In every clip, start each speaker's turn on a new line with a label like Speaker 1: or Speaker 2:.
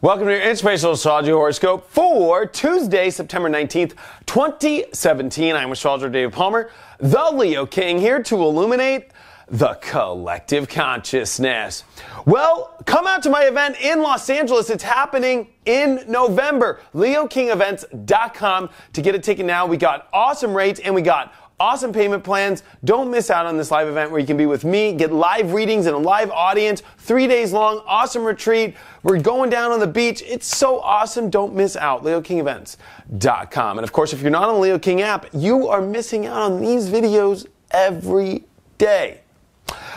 Speaker 1: Welcome to your Inspirational Astrology Horoscope for Tuesday, September 19th, 2017. I'm astrologer David Palmer, the Leo King, here to illuminate the collective consciousness. Well, come out to my event in Los Angeles. It's happening in November. LeoKingEvents.com to get a ticket now. We got awesome rates and we got awesome payment plans. Don't miss out on this live event where you can be with me, get live readings and a live audience, 3 days long, awesome retreat. We're going down on the beach. It's so awesome. Don't miss out. LeoKingEvents.com. And of course, if you're not on the Leo King app, you are missing out on these videos every day.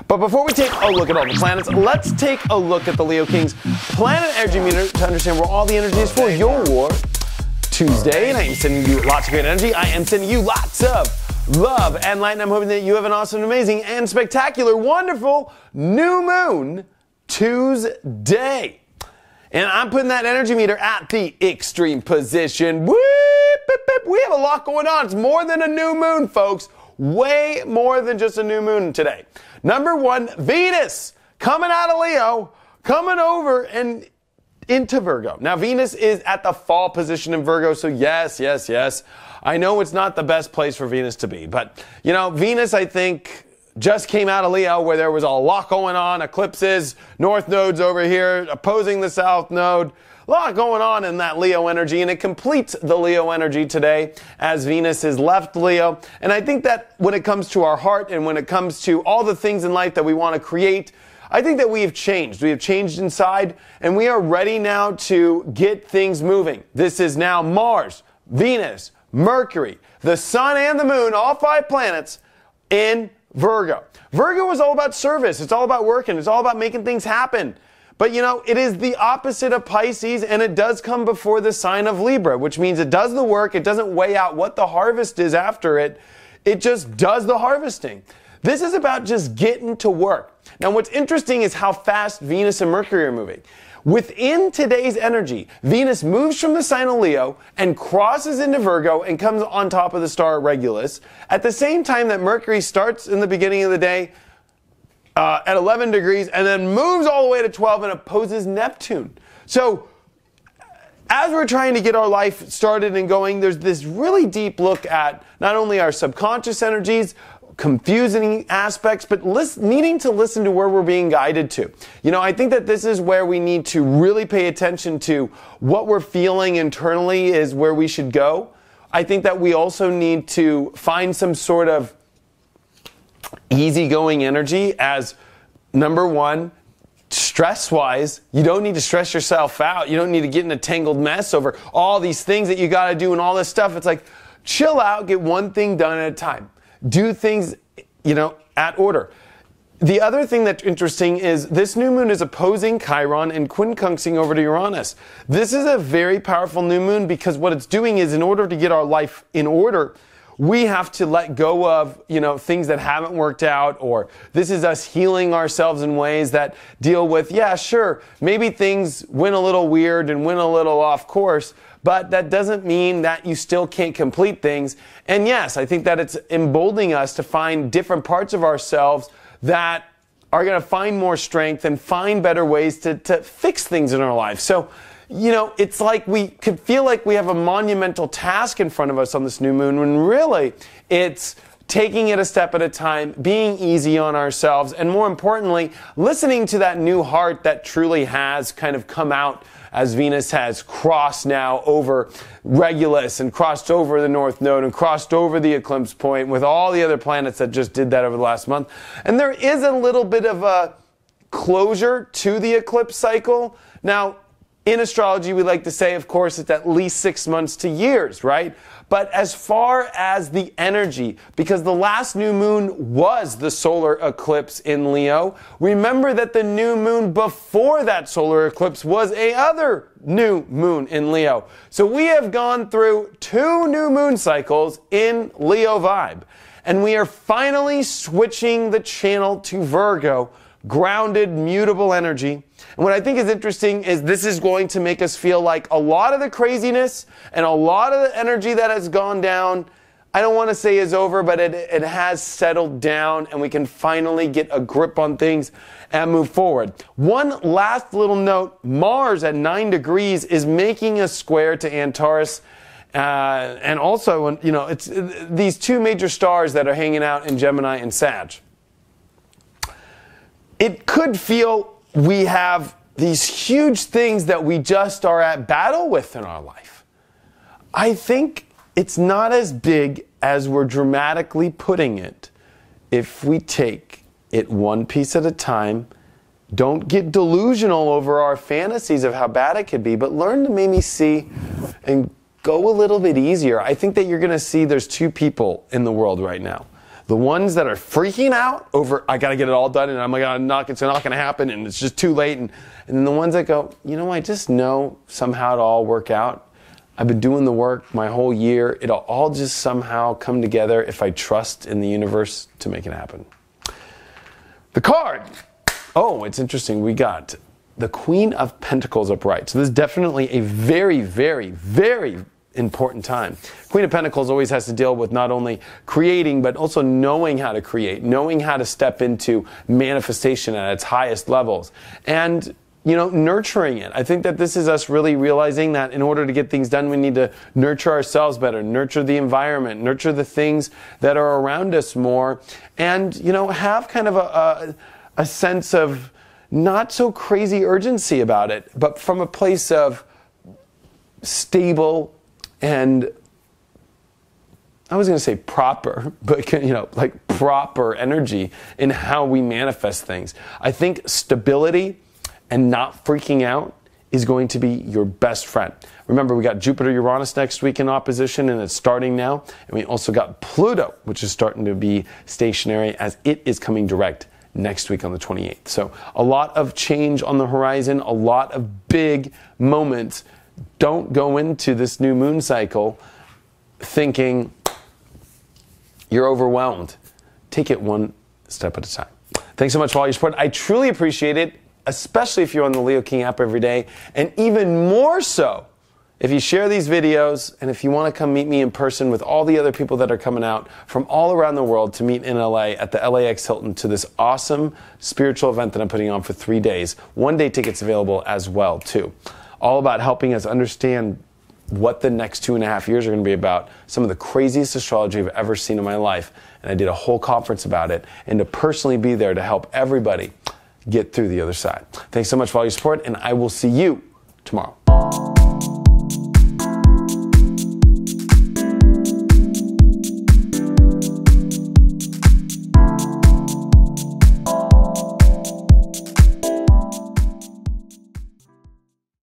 Speaker 1: But before we take a look at all the planets, let's take a look at the Leo King's planet energy meter to understand where all the energy is for your Tuesday. And I am sending you lots of great energy. I am sending you lots of love and light, and I'm hoping that you have an awesome, amazing, and spectacular, wonderful new moon Tuesday. And I'm putting that energy meter at the extreme position. Whoop, beep, beep. We have a lot going on. It's more than a new moon, folks. Way more than just a new moon today. Number one, Venus coming out of Leo, coming over and into Virgo. Now, Venus is at the fall position in Virgo, so yes. I know it's not the best place for Venus to be, but, you know, Venus, I think, just came out of Leo where there was a lot going on, eclipses, north nodes over here, opposing the south node, a lot going on in that Leo energy, and it completes the Leo energy today as Venus has left Leo. And I think that when it comes to our heart and when it comes to all the things in life that we want to create, I think that we have changed. We have changed inside, and we are ready now to get things moving. This is now Mars, Venus, Mercury, the Sun, and the Moon, all 5 planets in Virgo. Virgo is all about service. It's all about working. It's all about making things happen. But, you know, it is the opposite of Pisces, and it does come before the sign of Libra, which means it does the work. It doesn't weigh out what the harvest is after it. It just does the harvesting. This is about just getting to work. Now, what's interesting is how fast Venus and Mercury are moving. Within today's energy, Venus moves from the sign of Leo and crosses into Virgo and comes on top of the star Regulus. At the same time that Mercury starts in the beginning of the day at 11 degrees and then moves all the way to 12 and opposes Neptune. So, as we're trying to get our life started and going, there's this really deep look at not only our subconscious energies, confusing aspects, but needing to listen to where we're being guided to. You know, I think that this is where we need to really pay attention to what we're feeling internally is where we should go. I think that we also need to find some sort of easygoing energy as, number one, stress-wise, you don't need to stress yourself out. You don't need to get in a tangled mess over all these things that you got to do and all this stuff. It's like, chill out, get one thing done at a time. Do things, you know, at order. The other thing that's interesting is this new moon is opposing Chiron and quincunxing over to Uranus. This is a very powerful new moon because what it's doing is in order to get our life in order, we have to let go of, you know, things that haven't worked out, or this is us healing ourselves in ways that deal with, yeah, sure, maybe things went a little weird and went a little off course, but that doesn't mean that you still can't complete things. And yes, I think that it's emboldening us to find different parts of ourselves that are going to find more strength and find better ways to fix things in our life. So, you know, it's like we could feel like we have a monumental task in front of us on this new moon, when really it's taking it a step at a time, being easy on ourselves, and more importantly, listening to that new heart that truly has kind of come out as Venus has crossed now over Regulus and crossed over the North Node and crossed over the eclipse point with all the other planets that just did that over the last month. And there is a little bit of a closure to the eclipse cycle. Now, in astrology, we like to say, of course, it's at least 6 months to years, right? But as far as the energy, because the last new moon was the solar eclipse in Leo, remember that the new moon before that solar eclipse was a other new moon in Leo. So we have gone through 2 new moon cycles in Leo vibe. And we are finally switching the channel to Virgo, grounded, mutable energy. And what I think is interesting is this is going to make us feel like a lot of the craziness and a lot of the energy that has gone down I don't want to say is over, but it has settled down and we can finally get a grip on things and move forward. One last little note, Mars at 9 degrees is making a square to Antares. And also, it's these two major stars that are hanging out in Gemini and Sag. It could feel we have these huge things that we just are at battle with in our life. I think it's not as big as we're dramatically putting it if we take it one piece at a time. Don't get delusional over our fantasies of how bad it could be, but learn to maybe see and go a little bit easier. I think that you're going to see there's two people in the world right now. The ones that are freaking out over, I got to get it all done and it's not going to happen and it's just too late. And then the ones that go, I just know somehow it'll all work out. I've been doing the work my whole year. It'll all just somehow come together if I trust in the universe to make it happen. The card. Oh, it's interesting. We got the Queen of Pentacles upright. So this is definitely a very, very, very important time. Queen of Pentacles always has to deal with not only creating, but also knowing how to create, knowing how to step into manifestation at its highest levels. And nurturing it. I think that this is us really realizing that in order to get things done, we need to nurture ourselves better, nurture the environment, nurture the things that are around us more, and, have kind of a sense of not so crazy urgency about it, but from a place of stable and, I was going to say proper, but, like proper energy in how we manifest things. I think stability and not freaking out is going to be your best friend. Remember, we got Jupiter-Uranus next week in opposition, and it's starting now. And we also got Pluto, which is starting to be stationary as it is coming direct next week on the 28th. So a lot of change on the horizon, a lot of big moments. Don't go into this new moon cycle thinking you're overwhelmed. Take it one step at a time. Thanks so much for all your support. I truly appreciate it, especially if you're on the Leo King app every day, and even more so if you share these videos and if you want to come meet me in person with all the other people that are coming out from all around the world to meet in LA at the LAX Hilton to this awesome spiritual event that I'm putting on for 3 days. One-day tickets available as well, too. All about helping us understand what the next 2.5 years are going to be about, some of the craziest astrology I've ever seen in my life. And I did a whole conference about it, and to personally be there to help everybody get through the other side. Thanks so much for all your support, and I will see you tomorrow.